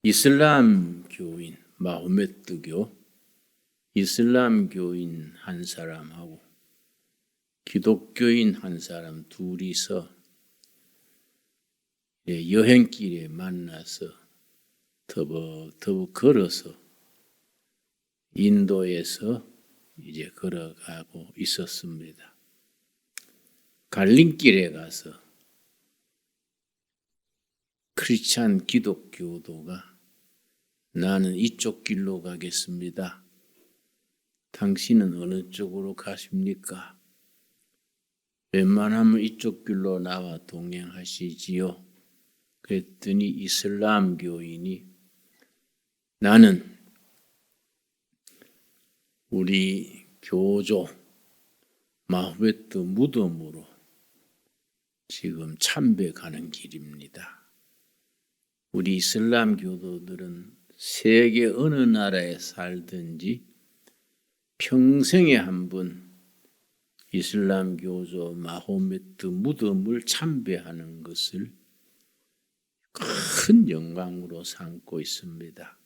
이슬람 교인, 마호메트교, 이슬람 교인 한 사람하고 기독교인 한 사람 둘이서 여행길에 만나서 터벅터벅 걸어서 인도에서 이제 걸어가고 있었습니다. 갈림길에 가서 크리스찬 기독교도가 나는 이쪽 길로 가겠습니다. 당신은 어느 쪽으로 가십니까? 웬만하면 이쪽 길로 나와 동행하시지요. 그랬더니 이슬람 교인이 나는 우리 교조 마호메트 무덤으로 지금 참배 가는 길입니다. 우리 이슬람 교도들은 세계 어느 나라에 살든지 평생에 한 번 이슬람 교조 마호메트 무덤을 참배하는 것을 큰 영광으로 삼고 있습니다.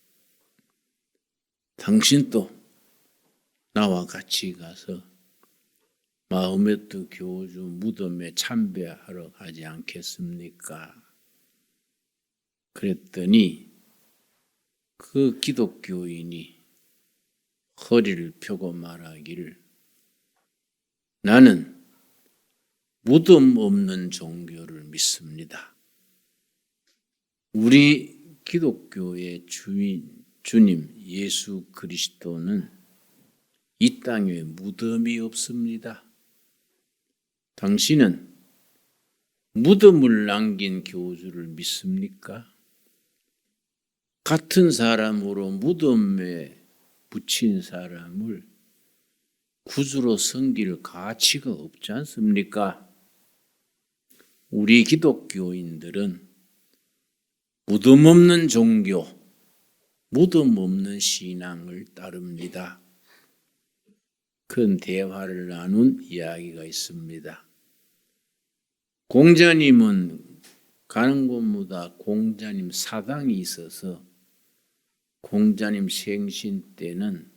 당신도 나와 같이 가서 마호메트 교주 무덤에 참배하러 가지 않겠습니까? 그랬더니 그 기독교인이 허리를 펴고 말하기를 나는 무덤 없는 종교를 믿습니다. 우리 기독교의 주님 예수 그리스도는 이 땅에 무덤이 없습니다. 당신은 무덤을 남긴 교주를 믿습니까? 같은 사람으로 무덤에 붙인 사람을 구주로 섬길 가치가 없지 않습니까? 우리 기독교인들은 무덤 없는 종교, 무덤 없는 신앙을 따릅니다. 큰 대화를 나눈 이야기가 있습니다. 공자님은 가는 곳마다 공자님 사당이 있어서 공자님 생신 때는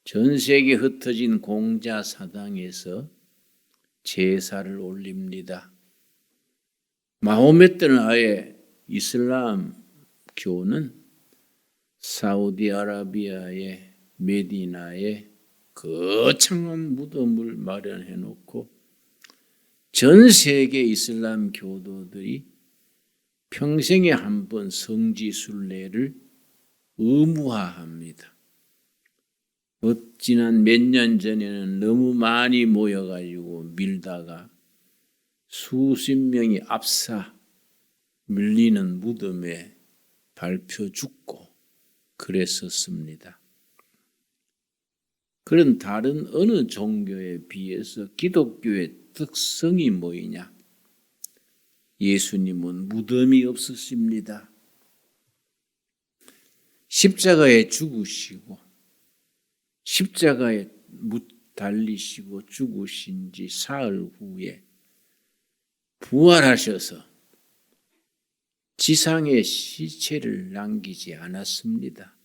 전 세계에 흩어진 공자 사당에서 제사를 올립니다. 마호메트는 아예 이슬람 교는 사우디아라비아의 메디나에 거창한 무덤을 마련해 놓고 전 세계 이슬람 교도들이 평생에 한 번 성지순례를 의무화합니다. 지난 몇 년 전에는 너무 많이 모여가지고 밀다가 수십 명이 압사 밀리는 무덤에 밟혀 죽고 그랬었습니다. 그런 다른 어느 종교에 비해서 기독교의 특성이 뭐이냐? 예수님은 무덤이 없으십니다. 십자가에 죽으시고 십자가에 달리시고 죽으신 지 사흘 후에 부활하셔서 지상에 시체를 남기지 않았습니다.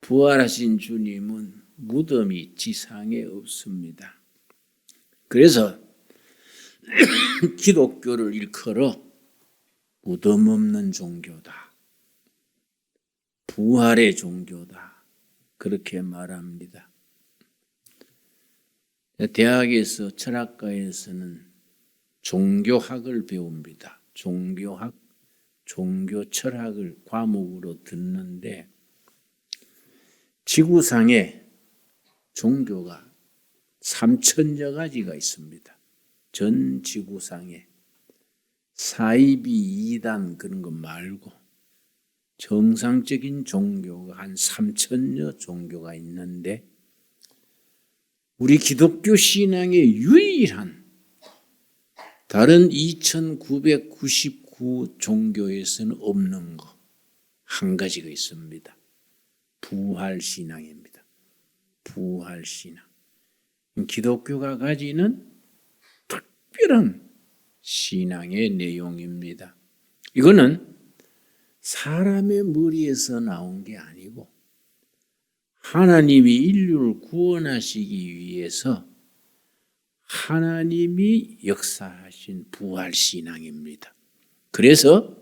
부활하신 주님은 무덤이 지상에 없습니다. 그래서 기독교를 일컬어 무덤 없는 종교다. 부활의 종교다. 그렇게 말합니다. 대학에서 철학과에서는 종교학을 배웁니다. 종교학, 종교철학을 과목으로 듣는데 지구상에 종교가 3,000여 가지가 있습니다. 전 지구상에 사이비 이단 그런 거 말고 정상적인 종교가 한 3,000여 종교가 있는데 우리 기독교 신앙의 유일한 다른 2,999 종교에서는 없는 거 한 가지가 있습니다. 부활신앙입니다. 부활신앙. 기독교가 가지는 특별한 신앙의 내용입니다. 이거는 사람의 머리에서 나온 게 아니고 하나님이 인류를 구원하시기 위해서 하나님이 역사하신 부활신앙입니다. 그래서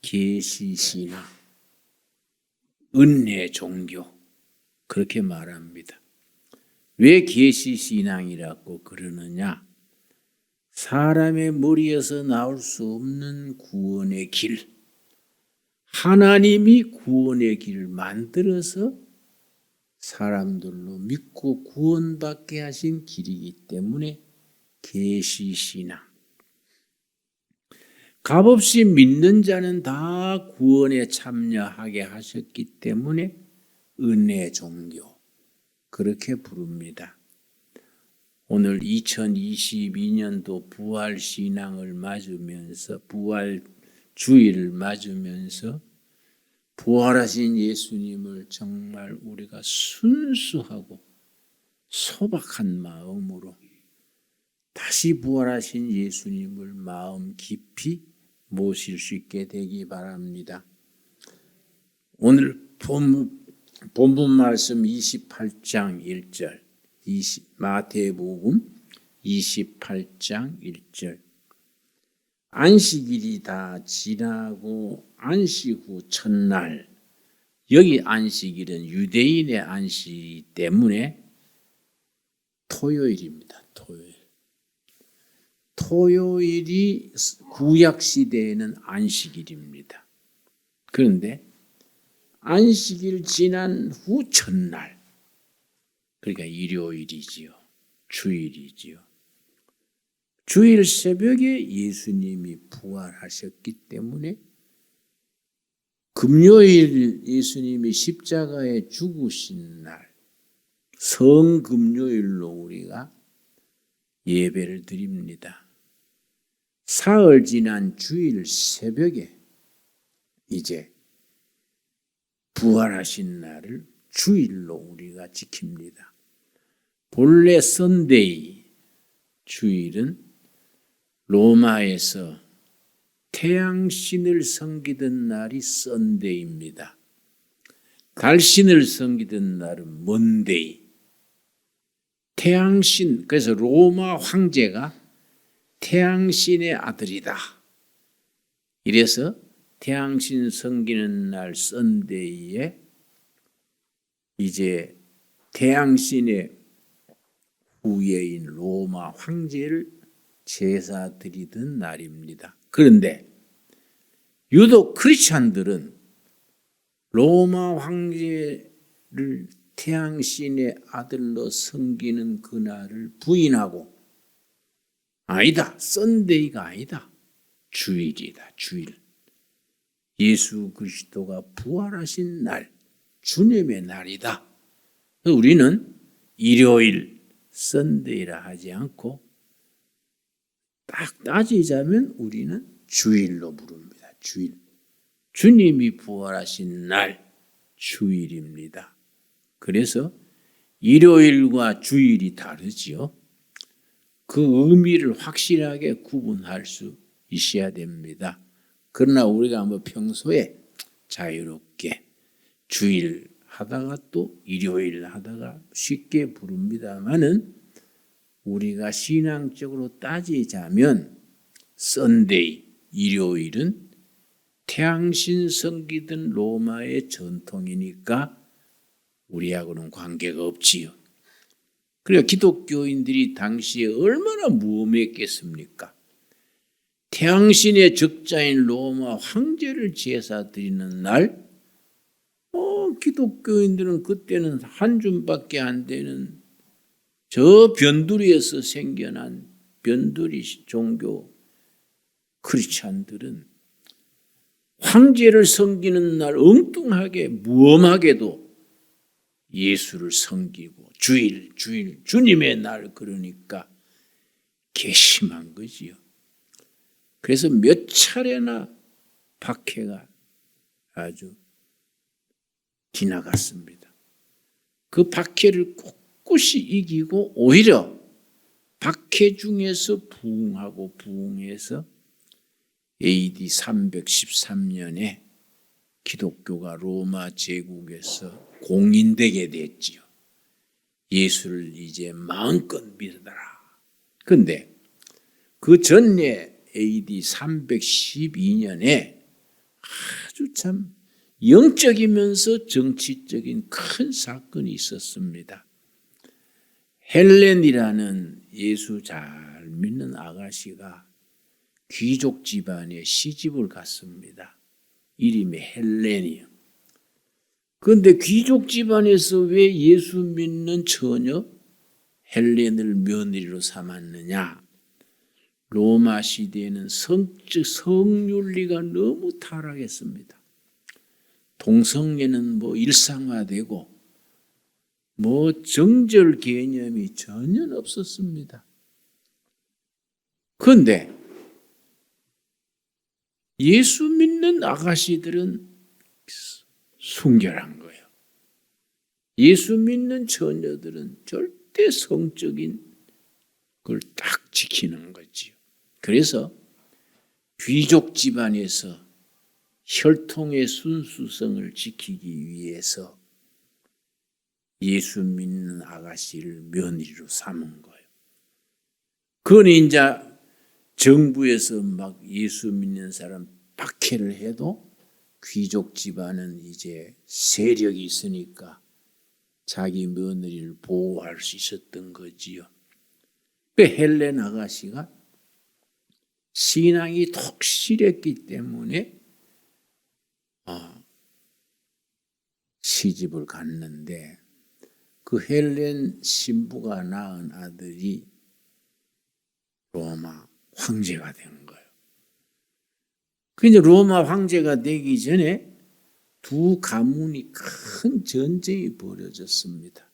계시신앙, 은혜 종교 그렇게 말합니다. 왜 계시신앙이라고 그러느냐? 사람의 머리에서 나올 수 없는 구원의 길, 하나님이 구원의 길을 만들어서 사람들로 믿고 구원받게 하신 길이기 때문에 계시신앙. 값없이 믿는 자는 다 구원에 참여하게 하셨기 때문에 은혜 종교 그렇게 부릅니다. 오늘 2022년도 부활신앙을 맞으면서 부활주의를 맞으면서 부활하신 예수님을 정말 우리가 순수하고 소박한 마음으로 다시 부활하신 예수님을 마음 깊이 모실 수 있게 되기 바랍니다. 오늘 본문 말씀 28장 1절 마태복음 28장 1절 안식일이 다 지나고 안식 후 첫날, 여기 안식일은 유대인의 안식이기 때문에 토요일입니다. 토요일이 구약시대에는 안식일입니다. 그런데 안식일 지난 후 첫날, 그러니까 일요일이지요. 주일이지요. 주일 새벽에 예수님이 부활하셨기 때문에 금요일 예수님이 십자가에 죽으신 날, 성금요일로 우리가 예배를 드립니다. 사흘 지난 주일 새벽에 이제 부활하신 날을 주일로 우리가 지킵니다. 본래 선데이, 주일은 로마에서 태양신을 섬기던 날이 선데이입니다. 달신을 섬기던 날은 먼데이. 태양신, 그래서 로마 황제가 태양신의 아들이다. 이래서 태양신 섬기는 날 선데이에 이제 태양신의 후예인 로마 황제를 제사 드리던 날입니다. 그런데 유독 크리스찬들은 로마 황제를 태양신의 아들로 섬기는 그날을 부인하고 아니다, 썬데이가 아니다, 주일이다, 주일. 예수 그리스도가 부활하신 날, 주님의 날이다. 우리는 일요일, 썬데이라 하지 않고 딱 따지자면 우리는 주일로 부릅니다. 주일. 주님이 부활하신 날, 주일입니다. 그래서 일요일과 주일이 다르지요. 그 의미를 확실하게 구분할 수 있어야 됩니다. 그러나 우리가 뭐 평소에 자유롭게 주일 하다가 또 일요일 하다가 쉽게 부릅니다마는 우리가 신앙적으로 따지자면 썬데이, 일요일은 태양신 섬기던 로마의 전통이니까 우리하고는 관계가 없지요. 그리고 기독교인들이 당시에 얼마나 무엄했겠습니까? 태양신의 적자인 로마 황제를 제사 드리는 날, 기독교인들은 그때는 한 줌밖에 안 되는 저 변두리에서 생겨난 변두리 종교 크리스찬들은 황제를 섬기는 날 엉뚱하게 무엄하게도 예수를 섬기고 주일, 주님의 날 그러니까 괘씸한 거지요. 그래서 몇 차례나 박해가 아주 지나갔습니다. 그 박해를 꿋꿋이 이기고 오히려 박해 중에서 부흥해서 AD 313년에 기독교가 로마 제국에서 공인되게 됐지요. 예수를 이제 마음껏 믿어라. 그런데 그 전에 AD 312년에 아주 참 영적이면서 정치적인 큰 사건이 있었습니다. 헬렌이라는 예수 잘 믿는 아가씨가 귀족 집안에 시집을 갔습니다. 이름이 헬렌이요. 그런데 귀족 집안에서 왜 예수 믿는 처녀 헬렌을 며느리로 삼았느냐? 로마 시대에는 성윤리가 너무 타락했습니다. 동성애는 일상화되고 정절 개념이 전혀 없었습니다. 그런데 예수 믿는 아가씨들은 순결한 거예요. 예수 믿는 처녀들은 절대 성적인 걸 딱 지키는 거지요. 그래서 귀족 집안에서 혈통의 순수성을 지키기 위해서 예수 믿는 아가씨를 며느리로 삼은 거예요. 그건 이제 정부에서 막 예수 믿는 사람 박해를 해도 귀족 집안은 이제 세력이 있으니까 자기 며느리를 보호할 수 있었던 거지요. 그 헬렌 아가씨가 신앙이 독실했기 때문에 시집을 갔는데 그 헬렌 신부가 낳은 아들이 로마 황제가 된 거예요. 그런데 로마 황제가 되기 전에 두 가문이 큰 전쟁이 벌어졌습니다.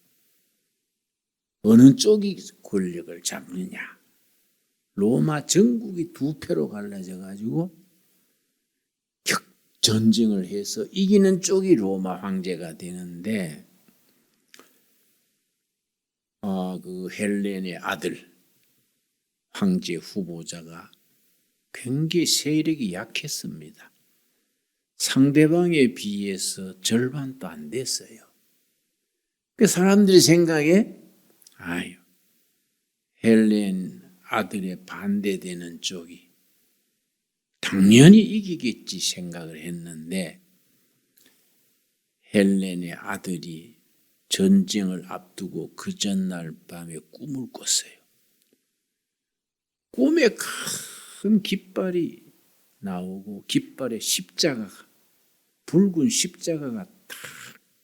어느 쪽이 권력을 잡느냐. 로마 전국이 두 패로 갈라져 가지고 전쟁을 해서 이기는 쪽이 로마 황제가 되는데 그 헬렌의 아들 황제 후보자가 굉장히 세력이 약했습니다. 상대방에 비해서 절반도 안 됐어요. 그 사람들이 생각에 헬렌 아들에 반대되는 쪽이 당연히 이기겠지 생각을 했는데 헬렌의 아들이 전쟁을 앞두고 그 전날 밤에 꿈을 꿨어요. 꿈에 큰 깃발이 나오고 깃발에 십자가가 붉은 십자가가 딱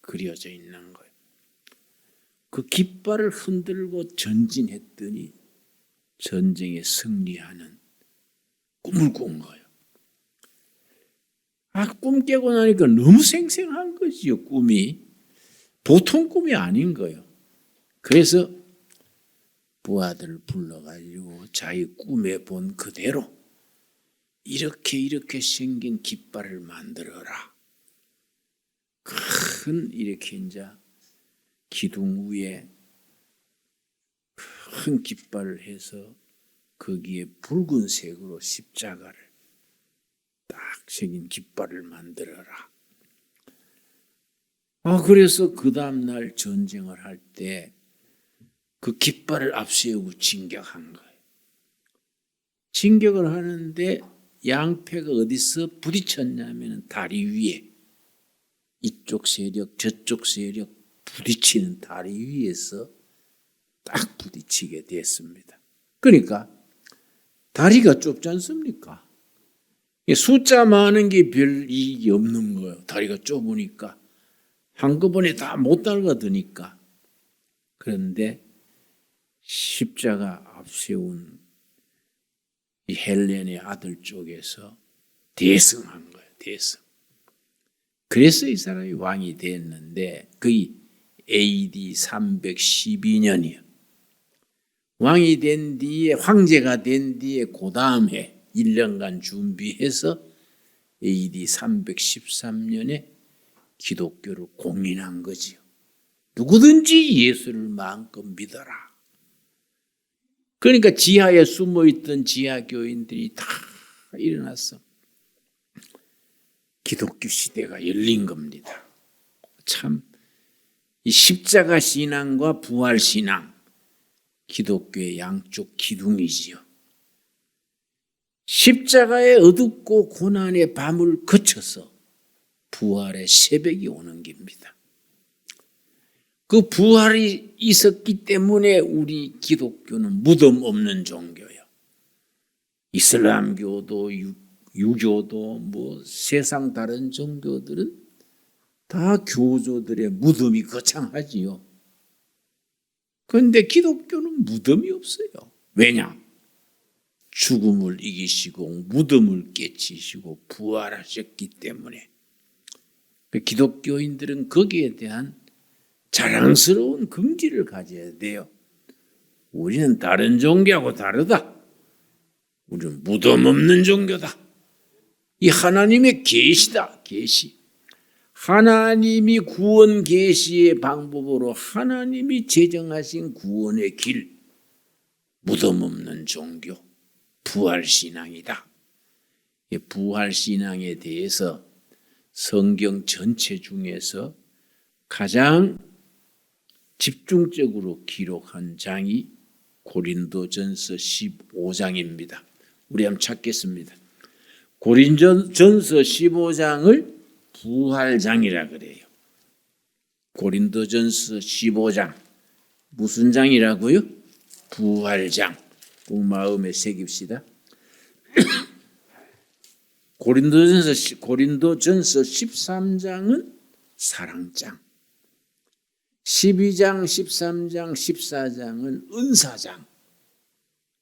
그려져 있는 거예요. 그 깃발을 흔들고 전진했더니 전쟁에 승리하는 꿈을 꾼 거예요. 꿈 깨고 나니까 너무 생생한 거지요, 꿈이. 보통 꿈이 아닌 거예요. 그래서 부하들을 불러가지고 자기 꿈에 본 그대로 이렇게 생긴 깃발을 만들어라. 큰 이렇게 이제 기둥 위에 큰 깃발을 해서 거기에 붉은색으로 십자가를 딱 새긴 깃발을 만들어라. 그래서 그 다음날 전쟁을 할 때 그 깃발을 앞세우고 진격한 거예요. 진격을 하는데 양패가 어디서 부딪혔냐면 다리 위에 이쪽 세력 저쪽 세력 부딪히는 다리 위에서 딱 부딪히게 됐습니다. 그러니까 다리가 좁지 않습니까? 숫자 많은 게 별 이익이 없는 거예요. 다리가 좁으니까 한꺼번에 다 못 달가드니까. 그런데 십자가 앞세운 이 헬렌의 아들 쪽에서 대승한 거예요. 대승. 그래서 이 사람이 왕이 됐는데 거의 AD 312년이요. 왕이 된 뒤에 황제가 된 뒤에 그 다음에 1년간 준비해서 AD 313년에 기독교를 공인한 거지요. 누구든지 예수를 마음껏 믿어라. 그러니까 지하에 숨어있던 지하 교인들이 다 일어났어. 기독교 시대가 열린 겁니다. 참, 이 십자가 신앙과 부활 신앙, 기독교의 양쪽 기둥이지요. 십자가의 어둡고 고난의 밤을 거쳐서 부활의 새벽이 오는 겁니다. 그 부활이 있었기 때문에 우리 기독교는 무덤 없는 종교예요. 이슬람교도 유교도 세상 다른 종교들은 다 교조들의 무덤이 거창하지요. 그런데 기독교는 무덤이 없어요. 왜냐? 죽음을 이기시고 무덤을 깨치시고 부활하셨기 때문에. 기독교인들은 거기에 대한 자랑스러운 긍지를 가져야 돼요. 우리는 다른 종교하고 다르다. 우리는 무덤 없는 종교다. 이 하나님의 계시다. 계시. 하나님이 구원 계시의 방법으로 하나님이 제정하신 구원의 길. 무덤 없는 종교. 부활신앙이다. 부활신앙에 대해서 성경 전체 중에서 가장 집중적으로 기록한 장이 고린도전서 15장입니다. 우리 한번 찾겠습니다. 고린도전서 15장을 부활장이라 그래요. 고린도전서 15장 무슨 장이라고요? 부활장. 꼭 마음에 새깁시다. 고린도전서 13장은 사랑장, 12장, 13장, 14장은 은사장.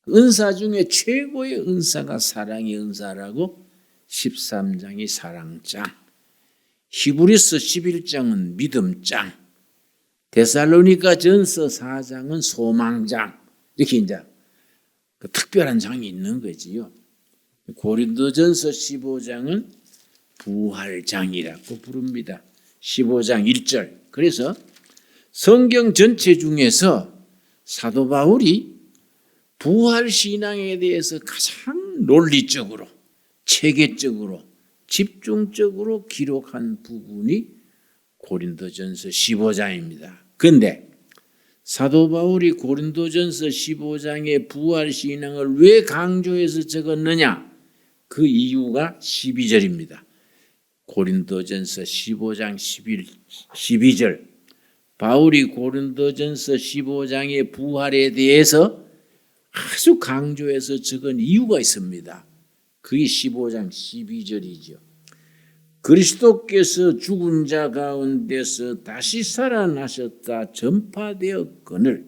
은사 중에 최고의 은사가 사랑의 은사라고 13장이 사랑장, 히브리서 11장은 믿음장, 데살로니가전서 4장은 소망장. 이렇게 이제 특별한 장이 있는 거지요. 고린도전서 15장은 부활장이라고 부릅니다. 15장 1절. 그래서 성경 전체 중에서 사도 바울이 부활신앙에 대해서 가장 논리적으로, 체계적으로, 집중적으로 기록한 부분이 고린도전서 15장입니다. 그런데 사도 바울이 고린도전서 15장의 부활신앙을 왜 강조해서 적었느냐? 그 이유가 12절입니다. 고린도전서 15장 12절. 바울이 고린도전서 15장의 부활에 대해서 아주 강조해서 적은 이유가 있습니다. 그게 15장 12절이죠. 그리스도께서 죽은 자 가운데서 다시 살아나셨다 전파되었거늘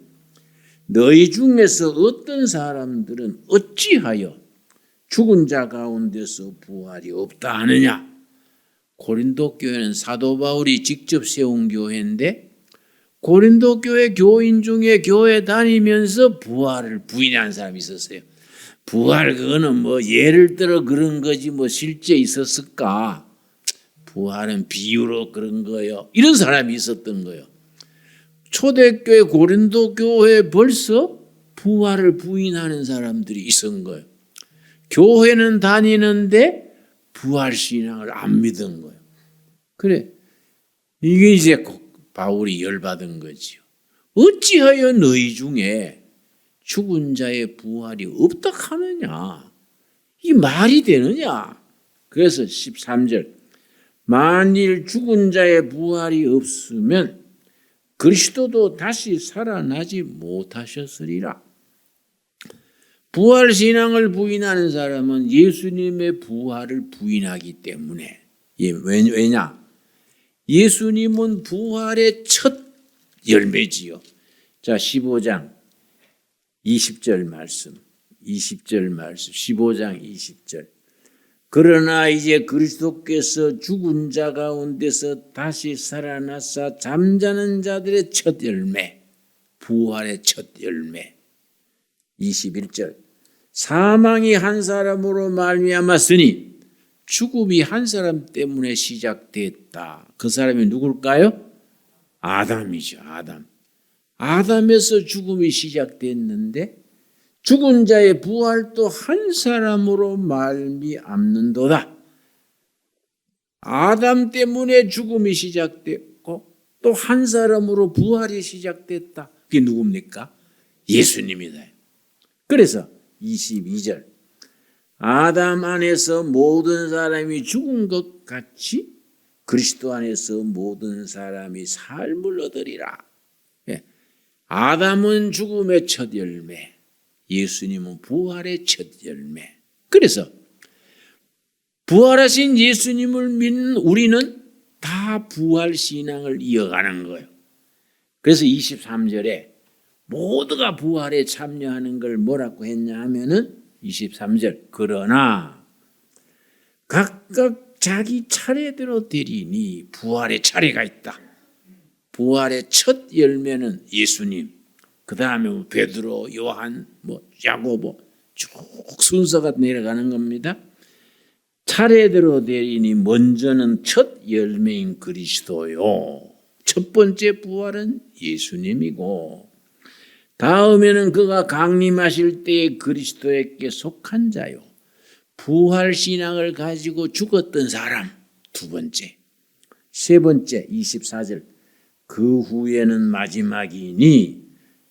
너희 중에서 어떤 사람들은 어찌하여 죽은 자 가운데서 부활이 없다 하느냐? 고린도 교회는 사도 바울이 직접 세운 교회인데 고린도 교회 교인 중에 교회 다니면서 부활을 부인한 사람이 있었어요. 부활 그거는 예를 들어 그런 거지 실제 있었을까? 부활은 비유로 그런 거예요. 이런 사람이 있었던 거예요. 초대교회 고린도 교회에 벌써 부활을 부인하는 사람들이 있었던 거예요. 교회는 다니는데 부활 신앙을 안 믿은 거예요. 그래, 이게 이제 바울이 열받은 거지요. 어찌하여 너희 중에 죽은 자의 부활이 없다 하느냐? 이 말이 되느냐? 그래서 13절. 만일 죽은 자의 부활이 없으면 그리스도도 다시 살아나지 못하셨으리라. 부활신앙을 부인하는 사람은 예수님의 부활을 부인하기 때문에. 왜냐? 예수님은 부활의 첫 열매지요. 자, 15장 20절 말씀. 15장 20절. 그러나 이제 그리스도께서 죽은 자 가운데서 다시 살아나사 잠자는 자들의 첫 열매, 부활의 첫 열매. 21절. 사망이 한 사람으로 말미암았으니 죽음이 한 사람 때문에 시작됐다. 그 사람이 누굴까요? 아담이죠. 아담. 아담에서 죽음이 시작됐는데 죽은 자의 부활도 한 사람으로 말미암는도다. 아담 때문에 죽음이 시작됐고 또 한 사람으로 부활이 시작됐다. 그게 누굽니까? 예수님이다. 그래서 22절 아담 안에서 모든 사람이 죽은 것 같이 그리스도 안에서 모든 사람이 삶을 얻으리라. 아담은 죽음의 첫 열매, 예수님은 부활의 첫 열매. 그래서 부활하신 예수님을 믿는 우리는 다 부활 신앙을 이어가는 거예요. 그래서 23절에 모두가 부활에 참여하는 걸 뭐라고 했냐 하면은 23절 그러나 각각 자기 차례대로 되리니 부활의 차례가 있다. 부활의 첫 열매는 예수님, 그 다음에 베드로, 요한, 야고보 쭉 순서가 내려가는 겁니다. 차례대로 되리니 먼저는 첫 열매인 그리스도요. 첫 번째 부활은 예수님이고 다음에는 그가 강림하실 때에 그리스도에게 속한 자요. 부활 신앙을 가지고 죽었던 사람 두 번째. 세 번째 24절 그 후에는 마지막이니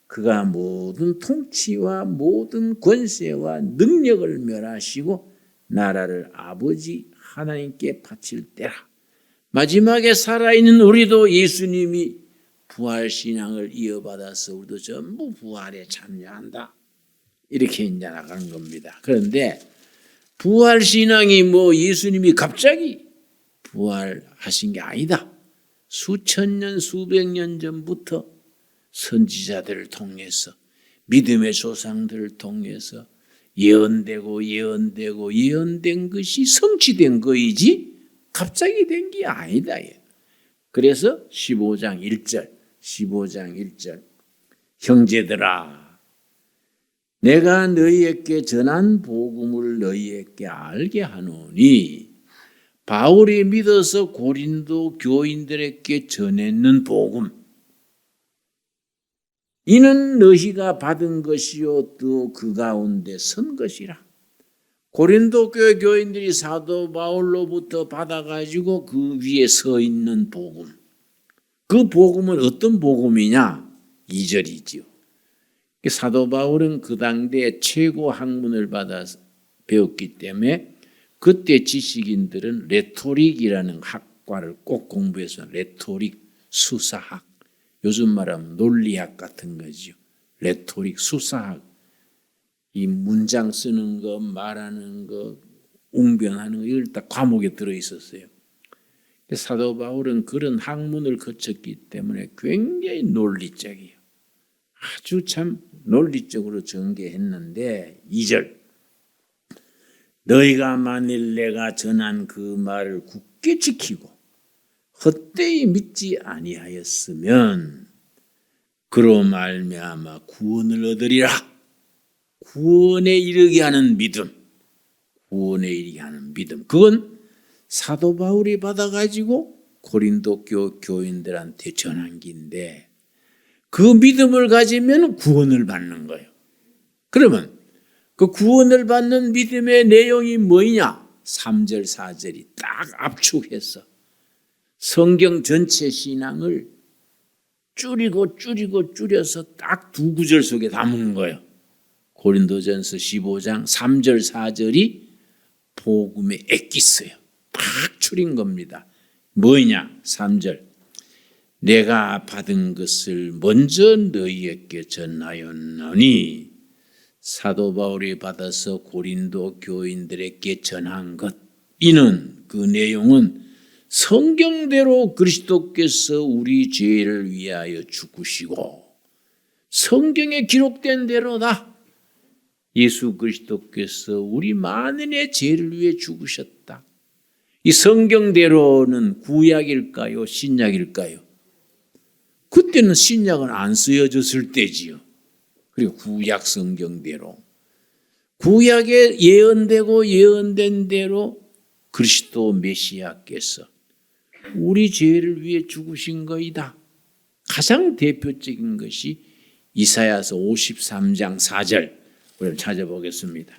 그가 모든 통치와 모든 권세와 능력을 멸하시고 나라를 아버지 하나님께 바칠 때라. 마지막에 살아있는 우리도 예수님이 부활신앙을 이어받아서 우리도 전부 부활에 참여한다. 이렇게 이제 나가는 겁니다. 그런데 부활신앙이 예수님이 갑자기 부활하신 게 아니다. 수천 년, 수백 년 전부터 선지자들을 통해서 믿음의 조상들을 통해서 예언되고 예언된 것이 성취된 거이지 갑자기 된 게 아니다. 그래서 15장 1절 형제들아 내가 너희에게 전한 복음을 너희에게 알게 하노니 바울이 믿어서 고린도 교인들에게 전했는 복음 이는 너희가 받은 것이요 또 그 가운데 선 것이라. 고린도 교회 교인들이 사도 바울로부터 받아가지고 그 위에 서 있는 복음. 그 복음은 어떤 복음이냐? 2절이지요. 사도 바울은 그 당대 최고 학문을 받아서 배웠기 때문에 그때 지식인들은 레토릭이라는 학과를 꼭 공부해서 레토릭, 수사학, 요즘 말하면 논리학 같은 거죠. 레토릭, 수사학. 이 문장 쓰는 거, 말하는 거, 웅변하는 거 이걸 다 과목에 들어있었어요. 사도 바울은 그런 학문을 거쳤기 때문에 굉장히 논리적이에요. 아주 참 논리적으로 전개했는데 2절 너희가 만일 내가 전한 그 말을 굳게 지키고 헛되이 믿지 아니하였으면 그로 말미암아 구원을 얻으리라. 구원에 이르게 하는 믿음. 구원에 이르게 하는 믿음. 그건 사도 바울이 받아가지고 고린도 교인들한테 전한 긴데 그 믿음을 가지면 구원을 받는 거예요. 그러면 그 구원을 받는 믿음의 내용이 뭐냐? 3절 4절이 딱 압축해서 성경 전체 신앙을 줄여서 딱 두 구절 속에 담은 거예요. 고린도전서 15장 3절 4절이 복음의 엑기스예요. 딱 줄인 겁니다. 뭐냐? 3절 내가 받은 것을 먼저 너희에게 전하였노니 사도 바울이 받아서 고린도 교인들에게 전한 것 이는 그 내용은 성경대로 그리스도께서 우리 죄를 위하여 죽으시고 성경에 기록된 대로다. 예수 그리스도께서 우리 만인의 죄를 위해 죽으셨다. 이 성경대로는 구약일까요? 신약일까요? 그때는 신약은 안 쓰여졌을 때지요. 그리고 구약 성경대로. 구약에 예언된 대로 그리스도 메시아께서 우리 죄를 위해 죽으신 거이다. 가장 대표적인 것이 이사야서 53장 4절. 우리 찾아보겠습니다.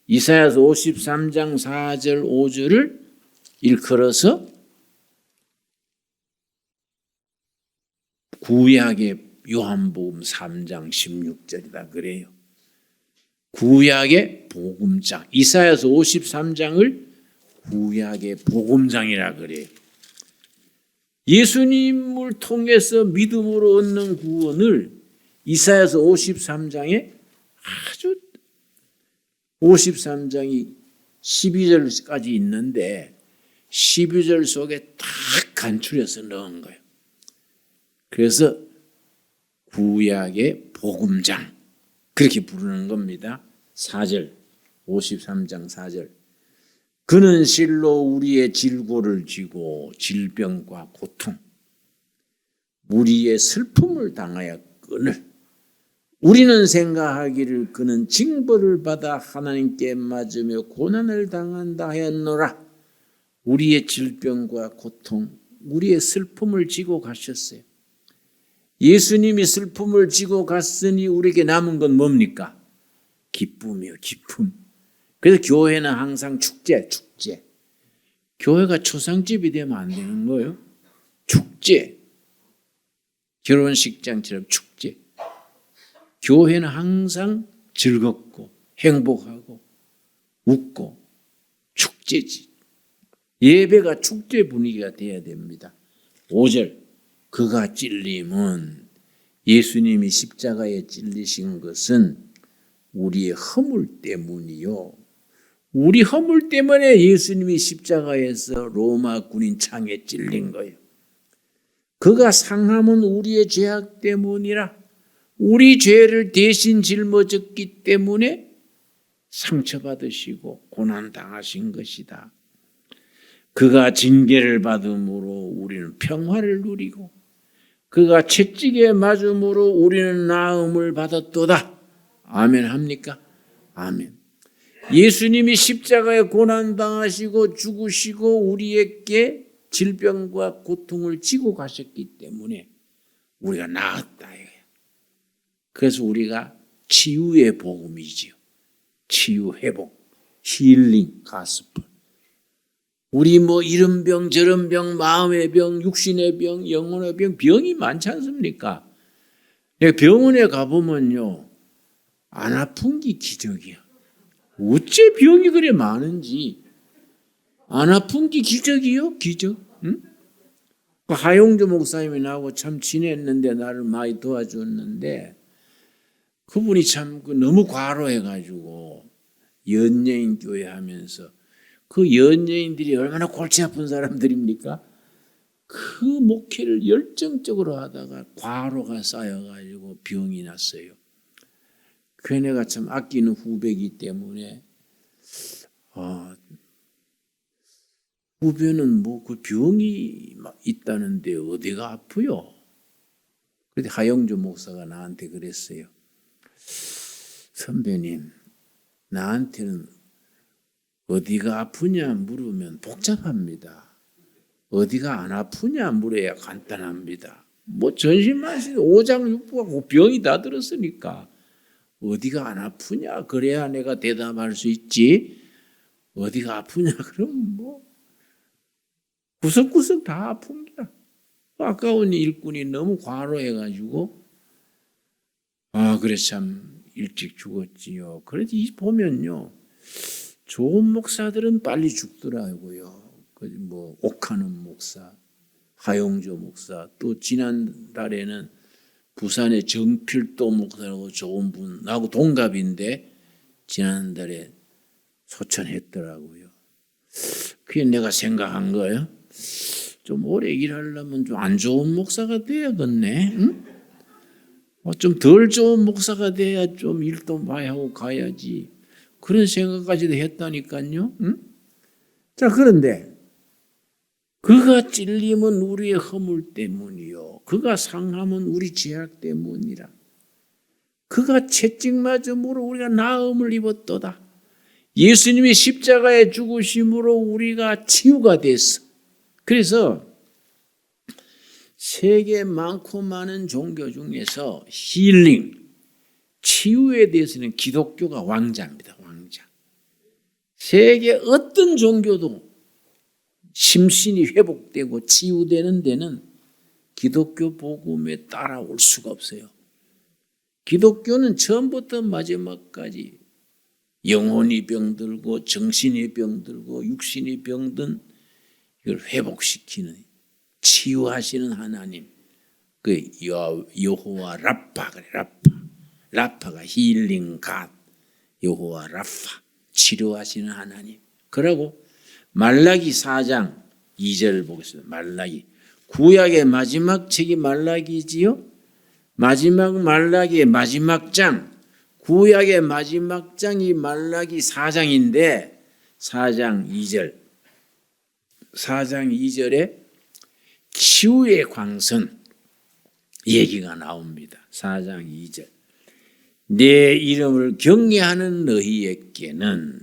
이사야서 53장 4절 5절을 일컬어서 구약의 요한복음 3장 16절이다 그래요. 구약의 복음장, 이사야서 53장을 구약의 복음장이라 그래요. 예수님을 통해서 믿음으로 얻는 구원을 이사야서 53장에 아주 53장이 12절까지 있는데 12절 속에 딱 간추려서 넣은 거예요. 그래서 구약의 복음장 그렇게 부르는 겁니다. 4절 53장 4절 그는 실로 우리의 질고를 지고 질병과 고통 우리의 슬픔을 당하였거늘 우리는 생각하기를 그는 징벌을 받아 하나님께 맞으며 고난을 당한다 하였노라. 우리의 질병과 고통 우리의 슬픔을 지고 가셨어요. 예수님이 슬픔을 지고 갔으니 우리에게 남은 건 뭡니까? 기쁨이요, 기쁨. 그래서 교회는 항상 축제. 교회가 초상집이 되면 안 되는 거예요. 축제. 결혼식장처럼 축제. 교회는 항상 즐겁고 행복하고 웃고 축제지. 예배가 축제 분위기가 돼야 됩니다. 5절 그가 찔림은 예수님이 십자가에 찔리신 것은 우리의 허물 때문이요. 우리 허물 때문에 예수님이 십자가에서 로마 군인 창에 찔린 거예요. 그가 상함은 우리의 죄악 때문이라 우리 죄를 대신 짊어졌기 때문에 상처받으시고 고난당하신 것이다. 그가 징계를 받음으로 우리는 평화를 누리고 그가 채찍에 맞음으로 우리는 나음을 받았도다. 아멘 합니까? 아멘. 예수님이 십자가에 고난당하시고 죽으시고 우리에게 질병과 고통을 지고 가셨기 때문에 우리가 나았다. 그래서 우리가 치유의 복음이지요. 치유, 회복, 힐링, 가스펠. 우리 이런 병, 저런 병, 마음의 병, 육신의 병, 영혼의 병, 병이 많지 않습니까? 병원에 가보면요, 안 아픈 게 기적이야. 어째 병이 그래 많은지. 안 아픈 게 기적이요? 기적. 응? 하용조 목사님이 나하고 참 친했는데 나를 많이 도와줬는데 그분이 참 너무 과로해가지고 연예인 교회 하면서 그 연예인들이 얼마나 골치 아픈 사람들입니까? 그 목회를 열정적으로 하다가 과로가 쌓여가지고 병이 났어요. 그 내가 참 아끼는 후배이기 때문에 후배는 그 병이 있다는데 어디가 아프요? 그런데 하영주 목사가 나한테 그랬어요. 선배님, 나한테는 어디가 아프냐 물으면 복잡합니다. 어디가 안 아프냐 물어야 간단합니다. 전신만신 오장육부가 병이 다 들었으니까 어디가 안 아프냐 그래야 내가 대답할 수 있지. 어디가 아프냐 그러면 구석구석 다 아픈 거야. 아까운 일꾼이 너무 과로해가지고 그래 참 일찍 죽었지요. 그래도 보면요 좋은 목사들은 빨리 죽더라고요. 옥하는 목사, 하용조 목사, 또 지난달에는 부산의 정필도 목사라고 좋은 분 나하고 동갑인데 지난달에 소천했더라고요. 그게 내가 생각한 거예요. 좀 오래 일하려면 좀 안 좋은 목사가 돼야겠네. 응? 좀 덜 좋은 목사가 돼야 좀 일도 많이 하고 가야지. 그런 생각까지도 했다니까요. 응? 자, 그런데 그가 찔림은 우리의 허물 때문이요. 그가 상함은 우리 죄악 때문이라. 그가 채찍 맞음으로 우리가 나음을 입었도다. 예수님이 십자가에 죽으심으로 우리가 치유가 됐어. 그래서 세계 많고 많은 종교 중에서 힐링, 치유에 대해서는 기독교가 왕자입니다. 왕자. 세계 어떤 종교도 심신이 회복되고 치유되는 데는 기독교 복음에 따라올 수가 없어요. 기독교는 처음부터 마지막까지 영혼이 병들고 정신이 병들고 육신이 병든 이걸 회복시키는 치유하시는 하나님, 그 여호와 라파 그래. 라파가 힐링 갓, 여호와 라파 치료하시는 하나님. 그러고 말라기 4장 2절 보겠습니다. 말라기 구약의 마지막 책이 말라기지요. 마지막 말라기의 마지막 장, 구약의 마지막 장이 말라기 4장인데 4장 2절에 치유의 광선 얘기가 나옵니다. 4장 2절. 내 이름을 경외하는 너희에게는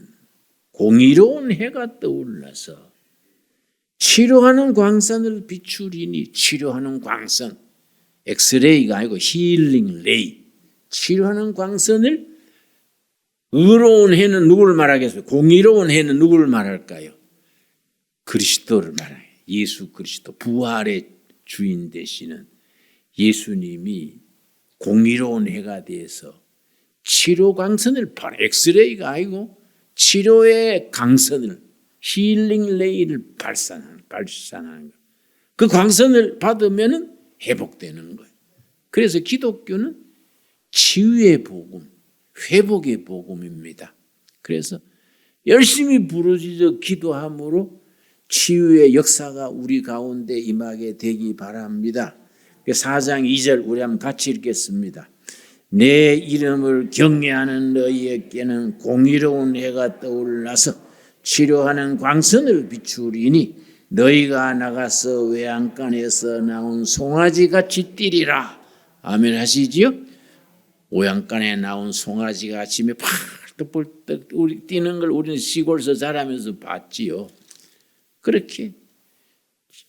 공의로운 해가 떠올라서 치료하는 광선을 비추리니, 치료하는 광선, 엑스레이가 아니고 힐링 레이, 치료하는 광선을, 의로운 해는 누구를 말하겠어요? 공의로운 해는 누구를 말할까요? 그리스도를 말해요. 예수 그리스도, 부활의 주인 되시는 예수님이 공의로운 해가 되어서 치료 광선을, 엑스레이가 아니고 치료의 광선을, 힐링 레이를 발산하는 거예요. 그 광선을 받으면 회복되는 거예요. 그래서 기독교는 치유의 복음, 회복의 복음입니다. 그래서 열심히 부르짖어 기도함으로 치유의 역사가 우리 가운데 임하게 되기 바랍니다. 4장 2절 우리 한번 같이 읽겠습니다. 내 이름을 경외하는 너희에게는 공의로운 해가 떠올라서 치료하는 광선을 비추리니 너희가 나가서 외양간에서 나온 송아지같이 뛰리라. 아멘 하시지요? 외양간에 나온 송아지가 아침에 펄떡펄떡 우리 뛰는 걸 우리는 시골에서 자라면서 봤지요. 그렇게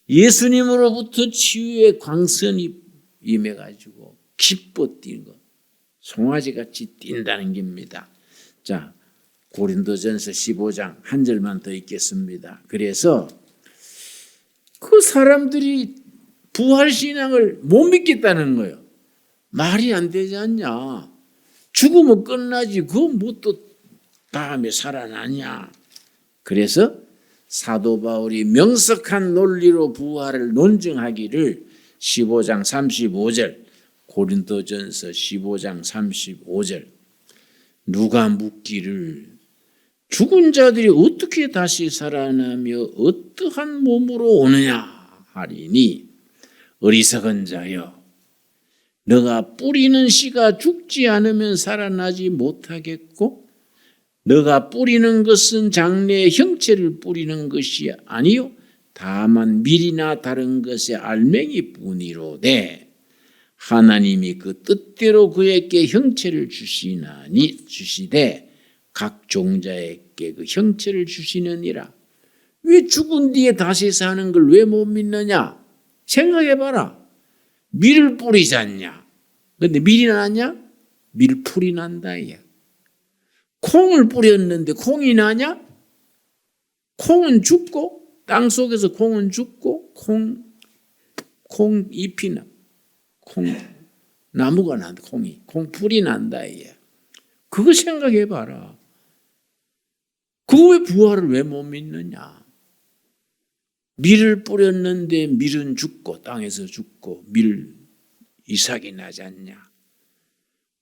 예수님으로부터 치유의 광선이 임해가지고 기뻐 뛰는 것, 송아지같이 뛴다는 겁니다. 자, 고린도전서 15장 한 절만 더 읽겠습니다. 그래서 그 사람들이 부활신앙을 못 믿겠다는 거예요. 말이 안 되지 않냐. 죽으면 끝나지. 그거 뭐 또 다음에 살아나냐. 그래서 사도 바울이 명석한 논리로 부활을 논증하기를 15장 35절, 고린도전서 15장 35절, 누가 묻기를 죽은 자들이 어떻게 다시 살아나며 어떠한 몸으로 오느냐 하리니, 어리석은 자여, 너가 뿌리는 씨가 죽지 않으면 살아나지 못하겠고, 너가 뿌리는 것은 장래의 형체를 뿌리는 것이 아니요 다만 밀이나 다른 것의 알맹이 뿐이로되, 하나님이 그 뜻대로 그에게 형체를 주시되 각 종자에게 그 형체를 주시느니라. 왜 죽은 뒤에 다시 사는 걸 왜 못 믿느냐? 생각해봐라. 밀을 뿌리지 않냐? 근데 밀이 나냐? 밀풀이 난다. 콩을 뿌렸는데 콩이 나냐? 콩은 죽고, 땅 속에서 콩은 죽고, 콩 잎이 나. 나무가 난다. 콩풀이 난다. 그거 생각해봐라. 그거 왜 부활을 왜 못 믿느냐? 밀을 뿌렸는데 밀은 죽고 땅에서 죽고 이삭이 나지 않냐?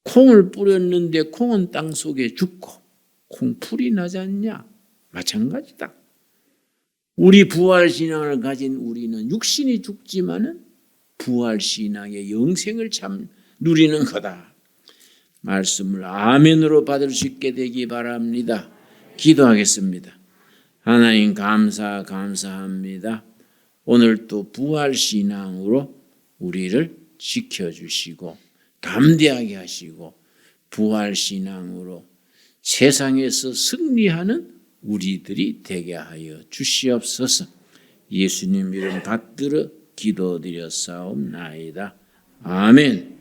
콩을 뿌렸는데 콩은 땅 속에 죽고 콩풀이 나지 않냐? 마찬가지다. 우리 부활신앙을 가진 우리는 육신이 죽지만은 부활신앙의 영생을 참 누리는 거다. 말씀을 아멘으로 받을 수 있게 되기 바랍니다. 기도하겠습니다. 하나님 감사합니다. 오늘 또 부활신앙으로 우리를 지켜주시고 담대하게 하시고 부활신앙으로 세상에서 승리하는 우리들이 되게 하여 주시옵소서. 예수님 이름 받들어 기도드렸사옵나이다. 아멘.